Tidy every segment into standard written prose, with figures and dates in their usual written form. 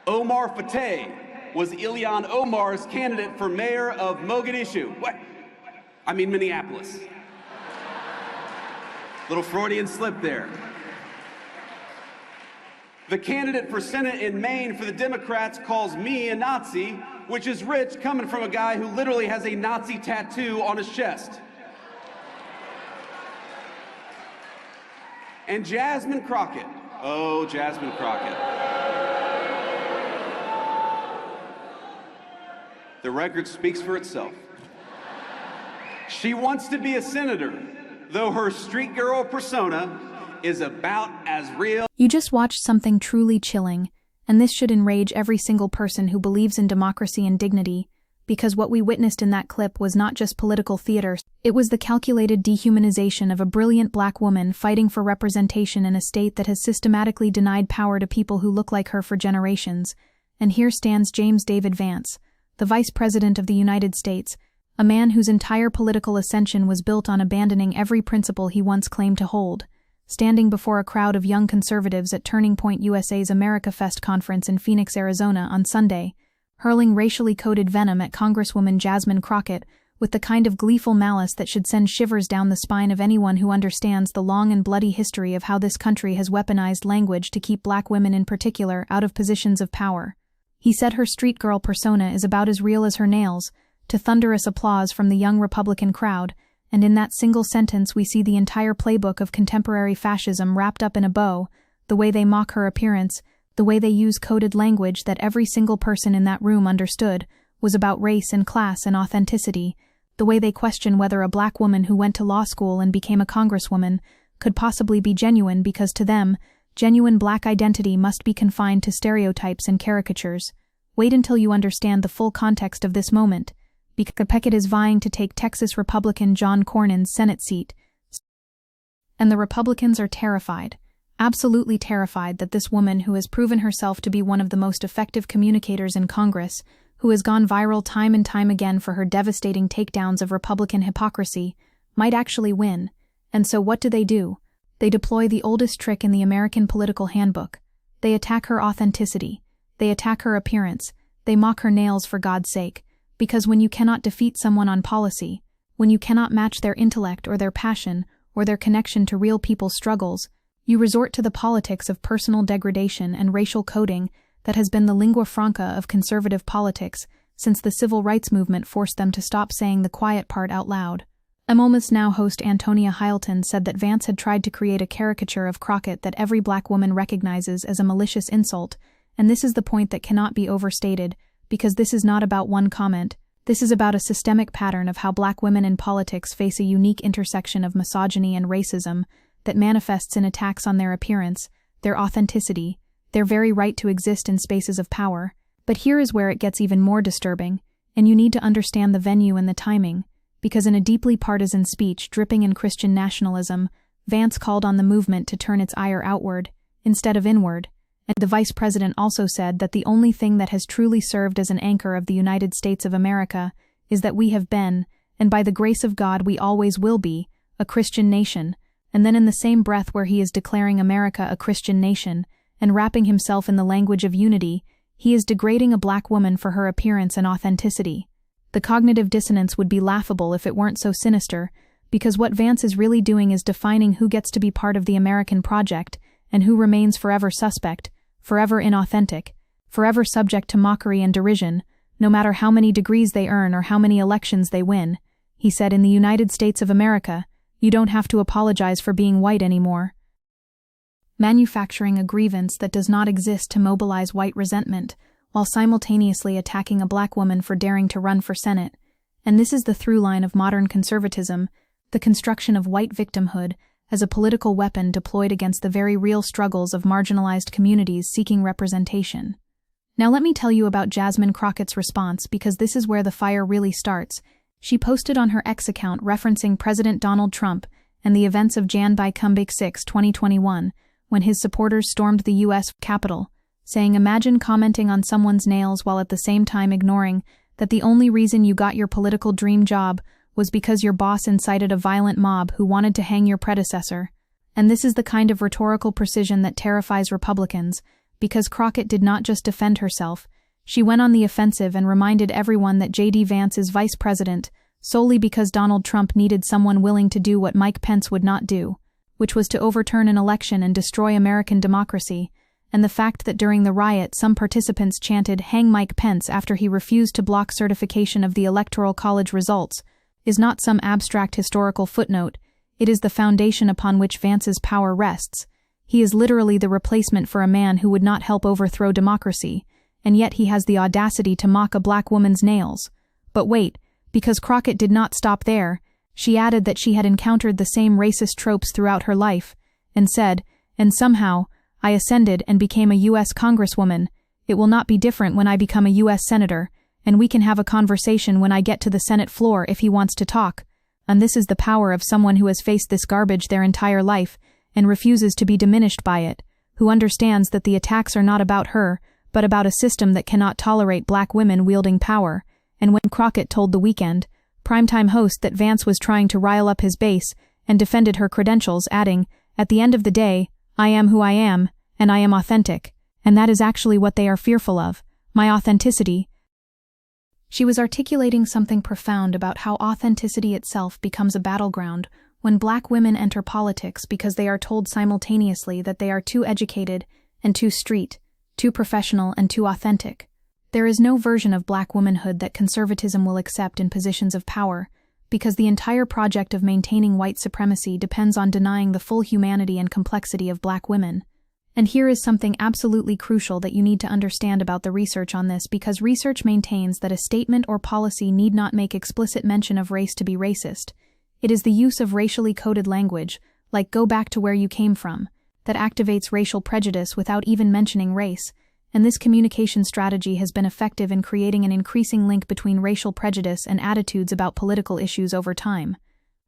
Omar Fateh was Ilhan Omar's candidate for mayor of Mogadishu. What? I mean Minneapolis. Little Freudian slip there. The candidate for Senate in Maine for the Democrats calls me a Nazi, which is rich coming from a guy who literally has a Nazi tattoo on his chest. And Jasmine Crockett. Oh, Jasmine Crockett. The record speaks for itself. She wants to be a senator, though her street girl persona is about as real. You just watched something truly chilling, and this should enrage every single person who believes in democracy and dignity, because what we witnessed in that clip was not just political theater, it was the calculated dehumanization of a brilliant black woman fighting for representation in a state that has systematically denied power to people who look like her for generations. And here stands James David Vance, the Vice President of the United States, a man whose entire political ascension was built on abandoning every principle he once claimed to hold, standing before a crowd of young conservatives at Turning Point USA's America Fest conference in Phoenix, Arizona on Sunday, hurling racially coded venom at Congresswoman Jasmine Crockett with the kind of gleeful malice that should send shivers down the spine of anyone who understands the long and bloody history of how this country has weaponized language to keep black women in particular out of positions of power. He said her street girl persona is about as real as her nails, to thunderous applause from the young Republican crowd, and in that single sentence we see the entire playbook of contemporary fascism wrapped up in a bow, the way they mock her appearance, the way they use coded language that every single person in that room understood was about race and class and authenticity, the way they question whether a black woman who went to law school and became a congresswoman could possibly be genuine because to them, genuine black identity must be confined to stereotypes and caricatures. Wait until you understand the full context of this moment, because Peckett is vying to take Texas Republican John Cornyn's Senate seat. And the Republicans are terrified, absolutely terrified that this woman who has proven herself to be one of the most effective communicators in Congress, who has gone viral time and time again for her devastating takedowns of Republican hypocrisy, might actually win. And so what do? They deploy the oldest trick in the American political handbook. They attack her authenticity. They attack her appearance. They mock her nails for God's sake. Because when you cannot defeat someone on policy, when you cannot match their intellect or their passion or their connection to real people's struggles, you resort to the politics of personal degradation and racial coding that has been the lingua franca of conservative politics since the civil rights movement forced them to stop saying the quiet part out loud. Almost Now host Antonia Hylton said that Vance had tried to create a caricature of Crockett that every black woman recognizes as a malicious insult, and this is the point that cannot be overstated, because this is not about one comment. This is about a systemic pattern of how black women in politics face a unique intersection of misogyny and racism that manifests in attacks on their appearance, their authenticity, their very right to exist in spaces of power. But here is where it gets even more disturbing, and you need to understand the venue and the timing, because in a deeply partisan speech dripping in Christian nationalism, Vance called on the movement to turn its ire outward, instead of inward, and the vice president also said that the only thing that has truly served as an anchor of the United States of America is that we have been, and by the grace of God we always will be, a Christian nation, and then in the same breath where he is declaring America a Christian nation, and wrapping himself in the language of unity, he is degrading a black woman for her appearance and authenticity. The cognitive dissonance would be laughable if it weren't so sinister, because what Vance is really doing is defining who gets to be part of the American project, and who remains forever suspect, forever inauthentic, forever subject to mockery and derision, no matter how many degrees they earn or how many elections they win. He said, in the United States of America, you don't have to apologize for being white anymore. Manufacturing a grievance that does not exist to mobilize white resentment, while simultaneously attacking a black woman for daring to run for Senate. And this is the through line of modern conservatism, the construction of white victimhood as a political weapon deployed against the very real struggles of marginalized communities seeking representation. Now let me tell you about Jasmine Crockett's response, because this is where the fire really starts. She posted on her X account referencing President Donald Trump and the events of Jan. 6, 2021, when his supporters stormed the U.S. Capitol, saying, "Imagine commenting on someone's nails while at the same time ignoring that the only reason you got your political dream job was because your boss incited a violent mob who wanted to hang your predecessor." And this is the kind of rhetorical precision that terrifies Republicans, because Crockett did not just defend herself, she went on the offensive and reminded everyone that J.D. Vance is vice president solely because Donald Trump needed someone willing to do what Mike Pence would not do, which was to overturn an election and destroy American democracy, and the fact that during the riot some participants chanted "Hang Mike Pence" after he refused to block certification of the Electoral College results is not some abstract historical footnote, it is the foundation upon which Vance's power rests. He is literally the replacement for a man who would not help overthrow democracy, and yet he has the audacity to mock a black woman's nails. But wait, because Crockett did not stop there, she added that she had encountered the same racist tropes throughout her life, and said, "And somehow, I ascended and became a U.S. Congresswoman. It will not be different when I become a U.S. Senator, and we can have a conversation when I get to the Senate floor if he wants to talk." And this is the power of someone who has faced this garbage their entire life and refuses to be diminished by it, who understands that the attacks are not about her, but about a system that cannot tolerate black women wielding power. And when Crockett told The Weeknd, primetime host, that Vance was trying to rile up his base and defended her credentials, adding, "At the end of the day, I am who I am, and I am authentic, and that is actually what they are fearful of, my authenticity." She was articulating something profound about how authenticity itself becomes a battleground when black women enter politics because they are told simultaneously that they are too educated and too street, too professional and too authentic. There is no version of black womanhood that conservatism will accept in positions of power, because the entire project of maintaining white supremacy depends on denying the full humanity and complexity of black women. And here is something absolutely crucial that you need to understand about the research on this, because research maintains that a statement or policy need not make explicit mention of race to be racist. It is the use of racially coded language, like "go back to where you came from," that activates racial prejudice without even mentioning race, and this communication strategy has been effective in creating an increasing link between racial prejudice and attitudes about political issues over time.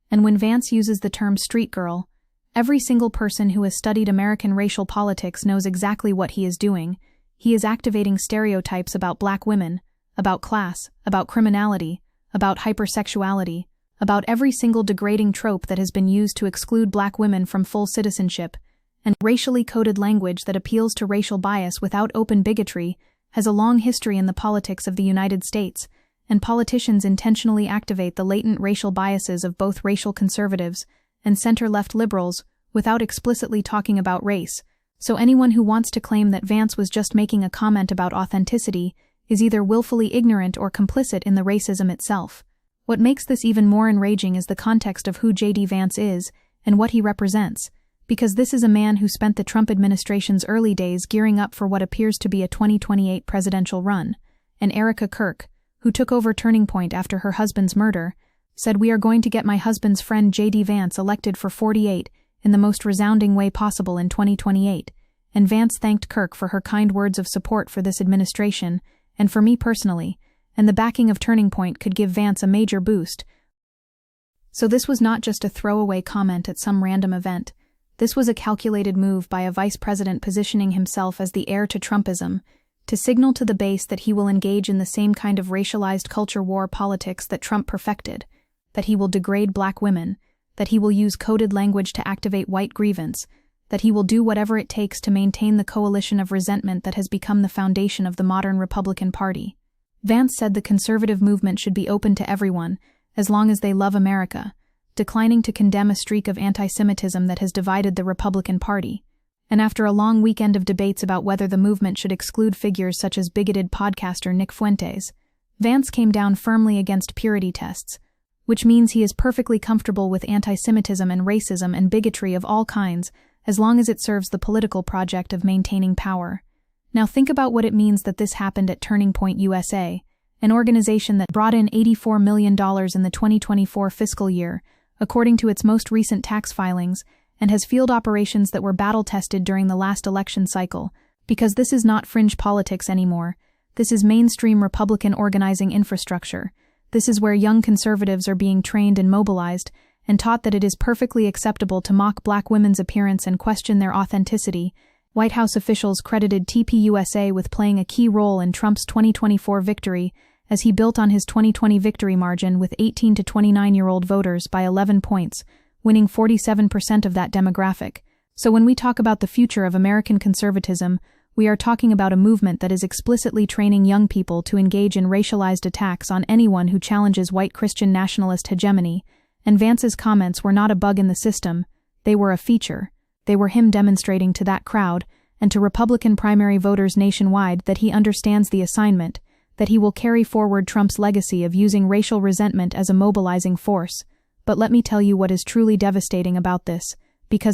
And when Vance uses the term street girl, every single person who has studied American racial politics knows exactly what he is doing. He is activating stereotypes about black women, about class, about criminality, about hypersexuality, about every single degrading trope that has been used to exclude black women from full citizenship, and racially coded language that appeals to racial bias without open bigotry has a long history in the politics of the United States, and politicians intentionally activate the latent racial biases of both racial conservatives and center-left liberals without explicitly talking about race. So anyone who wants to claim that Vance was just making a comment about authenticity is either willfully ignorant or complicit in the racism itself. What makes this even more enraging is the context of who J.D. Vance is and what he represents, because this is a man who spent the Trump administration's early days gearing up for what appears to be a 2028 presidential run, and Erica Kirk, who took over Turning Point after her husband's murder, said, "We are going to get my husband's friend J.D. Vance elected for 48 in the most resounding way possible in 2028, and Vance thanked Kirk for her kind words of support for this administration, and for me personally, and the backing of Turning Point could give Vance a major boost." So this was not just a throwaway comment at some random event. This was a calculated move by a vice president positioning himself as the heir to Trumpism, to signal to the base that he will engage in the same kind of racialized culture war politics that Trump perfected, that he will degrade black women, that he will use coded language to activate white grievance, that he will do whatever it takes to maintain the coalition of resentment that has become the foundation of the modern Republican Party. Vance said the conservative movement should be open to everyone, as long as they love America, declining to condemn a streak of anti-Semitism that has divided the Republican Party. And after a long weekend of debates about whether the movement should exclude figures such as bigoted podcaster Nick Fuentes, Vance came down firmly against purity tests, which means he is perfectly comfortable with anti-Semitism and racism and bigotry of all kinds, as long as it serves the political project of maintaining power. Now think about what it means that this happened at Turning Point USA, an organization that brought in $84 million in the 2024 fiscal year, according to its most recent tax filings, and has field operations that were battle-tested during the last election cycle, because this is not fringe politics anymore. This is mainstream Republican organizing infrastructure. This is where young conservatives are being trained and mobilized, and taught that it is perfectly acceptable to mock black women's appearance and question their authenticity. White House officials credited TPUSA with playing a key role in Trump's 2024 victory, as he built on his 2020 victory margin with 18 to 29-year-old voters by 11 points, winning 47% of that demographic. So when we talk about the future of American conservatism, We are talking about a movement that is explicitly training young people to engage in racialized attacks on anyone who challenges white Christian nationalist hegemony, and Vance's comments were not a bug in the system, they were a feature. They were him demonstrating to that crowd, and to Republican primary voters nationwide, that he understands the assignment, that he will carry forward Trump's legacy of using racial resentment as a mobilizing force. But let me tell you what is truly devastating about this, because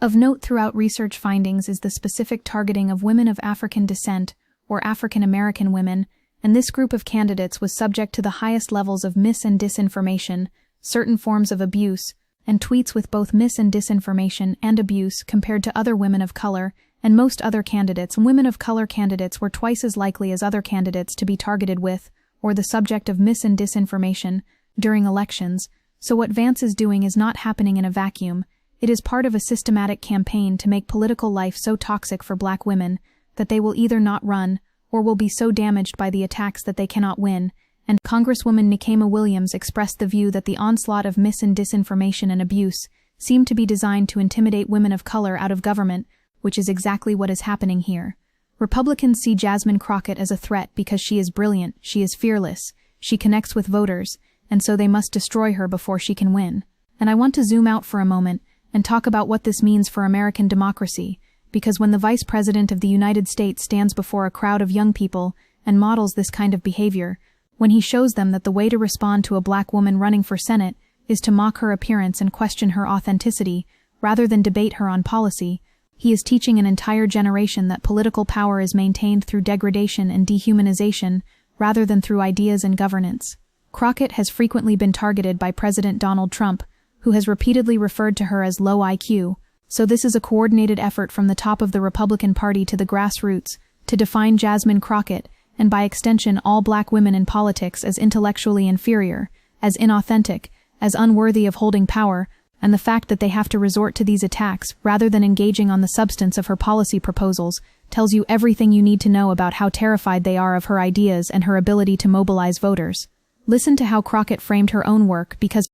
of note throughout research findings is the specific targeting of women of African descent, or African American women, and this group of candidates was subject to the highest levels of mis- and disinformation, certain forms of abuse, and tweets with both mis- and disinformation and abuse compared to other women of color, and most other candidates. Women of color candidates were twice as likely as other candidates to be targeted with, or the subject of mis- and disinformation, during elections. So what Vance is doing is not happening in a vacuum. It is part of a systematic campaign to make political life so toxic for Black women that they will either not run or will be so damaged by the attacks that they cannot win. And Congresswoman Nikema Williams expressed the view that the onslaught of mis- and disinformation and abuse seemed to be designed to intimidate women of color out of government, which is exactly what is happening here. Republicans see Jasmine Crockett as a threat because she is brilliant, she is fearless, she connects with voters, and so they must destroy her before she can win. And I want to zoom out for a moment and talk about what this means for American democracy, because when the Vice President of the United States stands before a crowd of young people and models this kind of behavior, when he shows them that the way to respond to a Black woman running for Senate is to mock her appearance and question her authenticity, rather than debate her on policy, he is teaching an entire generation that political power is maintained through degradation and dehumanization, rather than through ideas and governance. Crockett has frequently been targeted by President Donald Trump, who has repeatedly referred to her as low IQ, so this is a coordinated effort from the top of the Republican Party to the grassroots to define Jasmine Crockett, and by extension all Black women in politics, as intellectually inferior, as inauthentic, as unworthy of holding power, and the fact that they have to resort to these attacks rather than engaging on the substance of her policy proposals tells you everything you need to know about how terrified they are of her ideas and her ability to mobilize voters. Listen to how Crockett framed her own work, because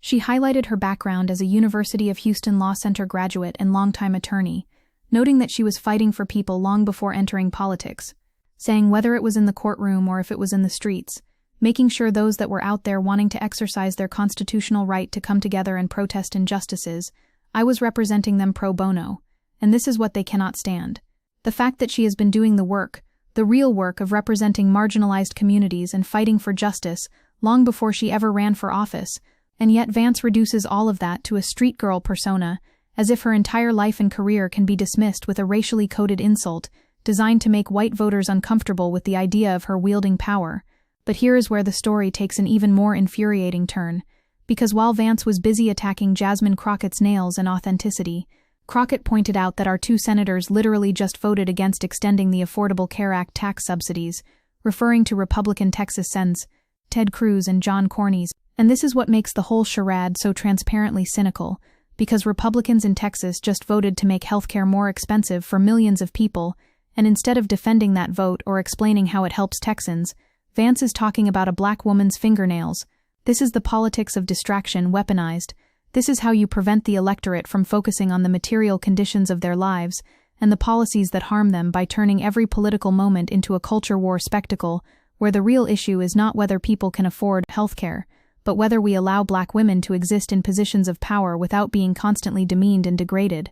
she highlighted her background as a University of Houston Law Center graduate and longtime attorney, noting that she was fighting for people long before entering politics, saying whether it was in the courtroom or if it was in the streets, making sure those that were out there wanting to exercise their constitutional right to come together and protest injustices, I was representing them pro bono, and this is what they cannot stand. The fact that she has been doing the work, the real work of representing marginalized communities and fighting for justice long before she ever ran for office, and yet Vance reduces all of that to a street girl persona, as if her entire life and career can be dismissed with a racially coded insult designed to make white voters uncomfortable with the idea of her wielding power. But here is where the story takes an even more infuriating turn, because while Vance was busy attacking Jasmine Crockett's nails and authenticity, Crockett pointed out that our two senators literally just voted against extending the Affordable Care Act tax subsidies, referring to Republican Texas Sens, Ted Cruz and John Cornyn's. And this is what makes the whole charade so transparently cynical, because Republicans in Texas just voted to make healthcare more expensive for millions of people, and instead of defending that vote or explaining how it helps Texans, Vance is talking about a Black woman's fingernails. This is the politics of distraction weaponized. This is how you prevent the electorate from focusing on the material conditions of their lives and the policies that harm them by turning every political moment into a culture war spectacle, where the real issue is not whether people can afford healthcare, but whether we allow Black women to exist in positions of power without being constantly demeaned and degraded.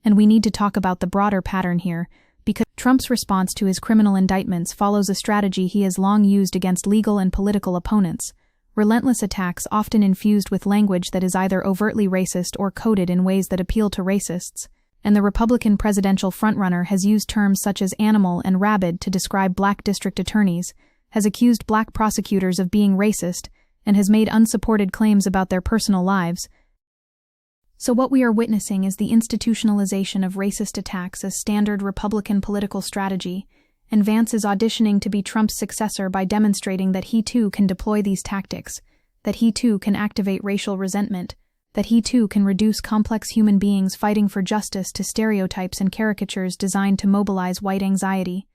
And we need to talk about the broader pattern here, because Trump's response to his criminal indictments follows a strategy he has long used against legal and political opponents: relentless attacks often infused with language that is either overtly racist or coded in ways that appeal to racists. And the Republican presidential frontrunner has used terms such as animal and rabid to describe Black district attorneys, has accused Black prosecutors of being racist, and has made unsupported claims about their personal lives. So what we are witnessing is the institutionalization of racist attacks as standard Republican political strategy, and Vance is auditioning to be Trump's successor by demonstrating that he too can deploy these tactics, that he too can activate racial resentment, that he too can reduce complex human beings fighting for justice to stereotypes and caricatures designed to mobilize white anxiety.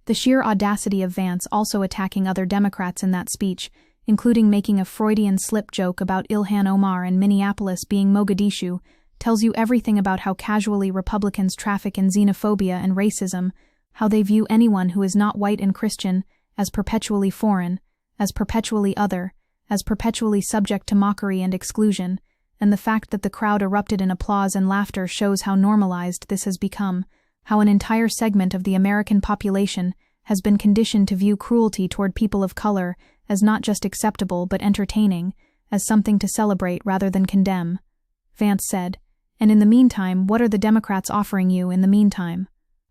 The sheer audacity of Vance also attacking other Democrats in that speech, including making a Freudian slip joke about Ilhan Omar and Minneapolis being Mogadishu, tells you everything about how casually Republicans traffic in xenophobia and racism, how they view anyone who is not white and Christian as perpetually foreign, as perpetually other, as perpetually subject to mockery and exclusion, and the fact that the crowd erupted in applause and laughter shows how normalized this has become, how an entire segment of the American population has been conditioned to view cruelty toward people of color as not just acceptable but entertaining, as something to celebrate rather than condemn. Vance said, "And in the meantime, what are the Democrats offering you in the meantime?"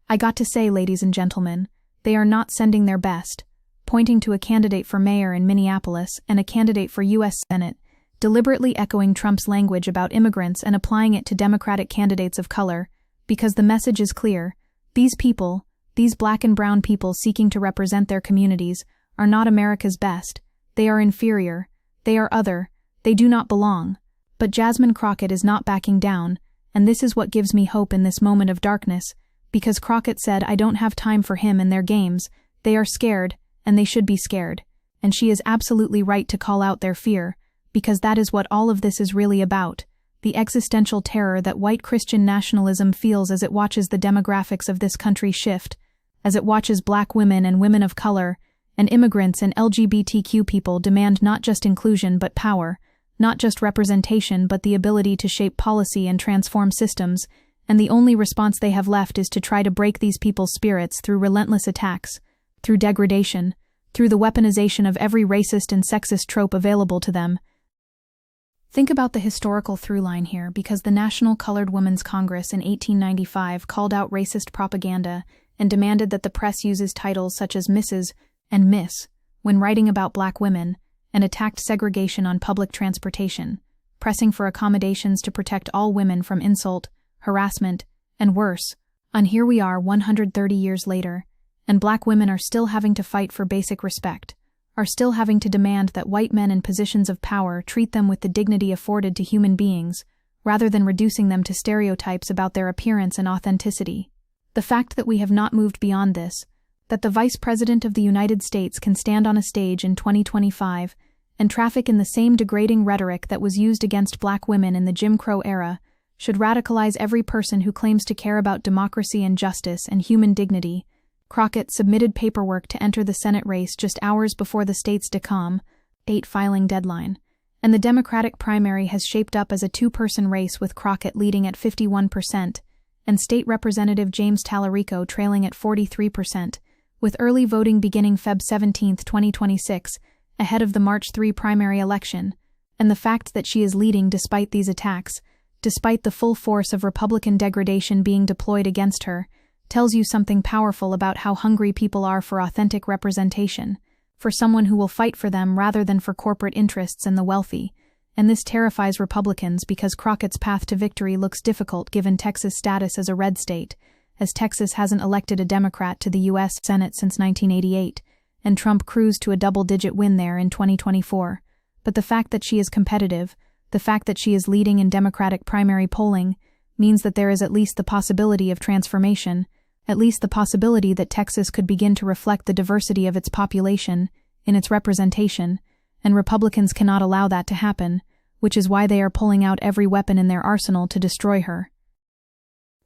I got to say, ladies and gentlemen, they are not sending their best, pointing to a candidate for mayor in Minneapolis and a candidate for U.S. Senate, deliberately echoing Trump's language about immigrants and applying it to Democratic candidates of color, because the message is clear: these people, these black and brown people seeking to represent their communities, are not America's best. They are inferior. They are other. They do not belong. But Jasmine Crockett is not backing down, and this is what gives me hope in this moment of darkness, because Crockett said, "I don't have time for him and their games. They are scared, and they should be scared." And she is absolutely right to call out their fear, because that is what all of this is really about, the existential terror that white Christian nationalism feels as it watches the demographics of this country shift, as it watches black women and women of color, and immigrants and LGBTQ people demand not just inclusion but power, not just representation but the ability to shape policy and transform systems, and the only response they have left is to try to break these people's spirits through relentless attacks, through degradation, through the weaponization of every racist and sexist trope available to them. Think about the historical through-line here, because the National Colored Women's Congress in 1895 called out racist propaganda and demanded that the press uses titles such as Mrs. and Miss when writing about black women, and attacked segregation on public transportation, pressing for accommodations to protect all women from insult, harassment, and worse. And here we are 130 years later, and black women are still having to fight for basic respect, are still having to demand that white men in positions of power treat them with the dignity afforded to human beings, rather than reducing them to stereotypes about their appearance and authenticity. The fact that we have not moved beyond this, that the Vice President of the United States can stand on a stage in 2025 and traffic in the same degrading rhetoric that was used against black women in the Jim Crow era, should radicalize every person who claims to care about democracy and justice and human dignity. Crockett submitted paperwork to enter the Senate race just hours before the state's DECOM 8 filing deadline, and the Democratic primary has shaped up as a two-person race with Crockett leading at 51%, and State Representative James Tallarico trailing at 43%, with early voting beginning Feb 17, 2026, ahead of the March 3 primary election, and the fact that she is leading despite these attacks, despite the full force of Republican degradation being deployed against her, tells you something powerful about how hungry people are for authentic representation, for someone who will fight for them rather than for corporate interests and the wealthy. And this terrifies Republicans because Crockett's path to victory looks difficult given Texas' status as a red state, as Texas hasn't elected a Democrat to the U.S. Senate since 1988, and Trump cruised to a double-digit win there in 2024. But the fact that she is competitive, the fact that she is leading in Democratic primary polling, means that there is at least the possibility of transformation, at least the possibility that Texas could begin to reflect the diversity of its population in its representation, and Republicans cannot allow that to happen, which is why they are pulling out every weapon in their arsenal to destroy her.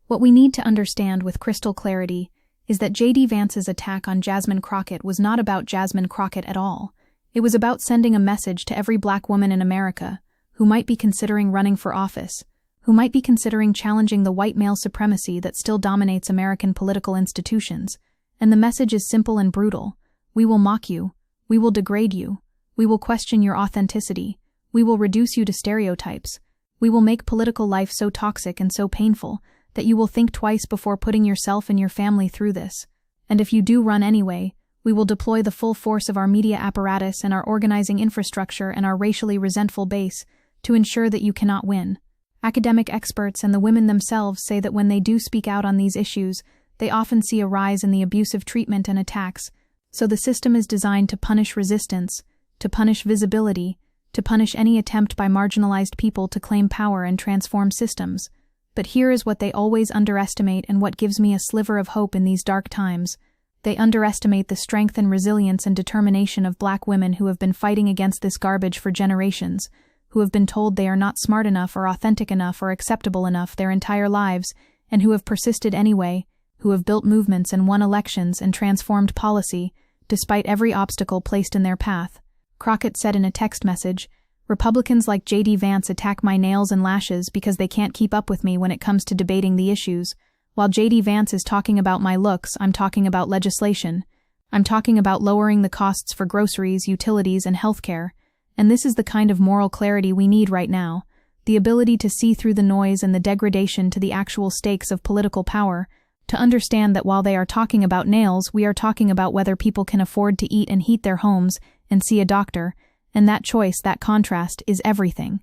What we need to understand with crystal clarity is that J.D. Vance's attack on Jasmine Crockett was not about Jasmine Crockett at all. It was about sending a message to every black woman in America who might be considering running for office, who might be considering challenging the white male supremacy that still dominates American political institutions. And the message is simple and brutal. We will mock you. We will degrade you. We will question your authenticity. We will reduce you to stereotypes. We will make political life so toxic and so painful that you will think twice before putting yourself and your family through this. And if you do run anyway, we will deploy the full force of our media apparatus and our organizing infrastructure and our racially resentful base to ensure that you cannot win. Academic experts and the women themselves say that when they do speak out on these issues, they often see a rise in the abusive treatment and attacks. So the system is designed to punish resistance, to punish visibility, to punish any attempt by marginalized people to claim power and transform systems. But here is what they always underestimate and what gives me a sliver of hope in these dark times. They underestimate the strength and resilience and determination of black women who have been fighting against this garbage for generations, who have been told they are not smart enough or authentic enough or acceptable enough their entire lives, and who have persisted anyway, who have built movements and won elections and transformed policy, despite every obstacle placed in their path. Crockett said in a text message, "Republicans like J.D. Vance attack my nails and lashes because they can't keep up with me when it comes to debating the issues. While J.D. Vance is talking about my looks, I'm talking about legislation. I'm talking about lowering the costs for groceries, utilities, and healthcare. And this is the kind of moral clarity we need right now, the ability to see through the noise and the degradation to the actual stakes of political power, to understand that while they are talking about nails, we are talking about whether people can afford to eat and heat their homes and see a doctor, and that choice, that contrast, is everything."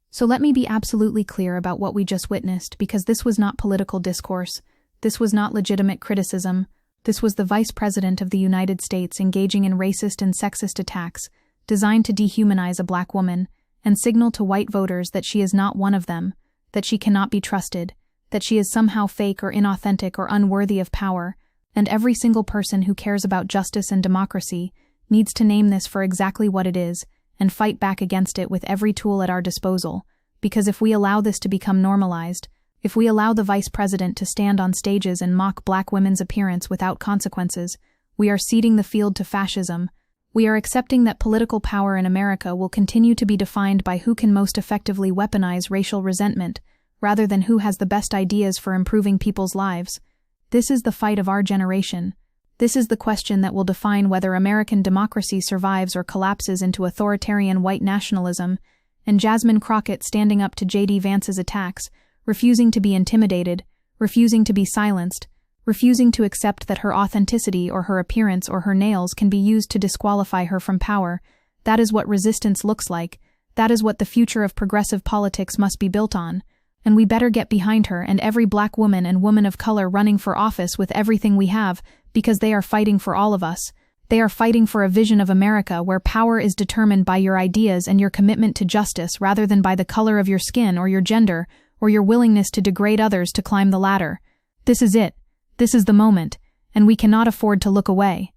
So let me be absolutely clear about what we just witnessed, because this was not political discourse, this was not legitimate criticism, this was the Vice President of the United States engaging in racist and sexist attacks, designed to dehumanize a black woman, and signal to white voters that she is not one of them, that she cannot be trusted, that she is somehow fake or inauthentic or unworthy of power, and every single person who cares about justice and democracy needs to name this for exactly what it is, and fight back against it with every tool at our disposal, because if we allow this to become normalized, if we allow the Vice President to stand on stages and mock black women's appearance without consequences, we are ceding the field to fascism. We are accepting that political power in America will continue to be defined by who can most effectively weaponize racial resentment, rather than who has the best ideas for improving people's lives. This is the fight of our generation. This is the question that will define whether American democracy survives or collapses into authoritarian white nationalism, and Jasmine Crockett standing up to J.D. Vance's attacks, refusing to be intimidated, refusing to be silenced, refusing to accept that her authenticity or her appearance or her nails can be used to disqualify her from power. That is what resistance looks like. That is what the future of progressive politics must be built on. And we better get behind her and every black woman and woman of color running for office with everything we have, because they are fighting for all of us. They are fighting for a vision of America where power is determined by your ideas and your commitment to justice rather than by the color of your skin or your gender or your willingness to degrade others to climb the ladder. This is it. This is the moment, and we cannot afford to look away.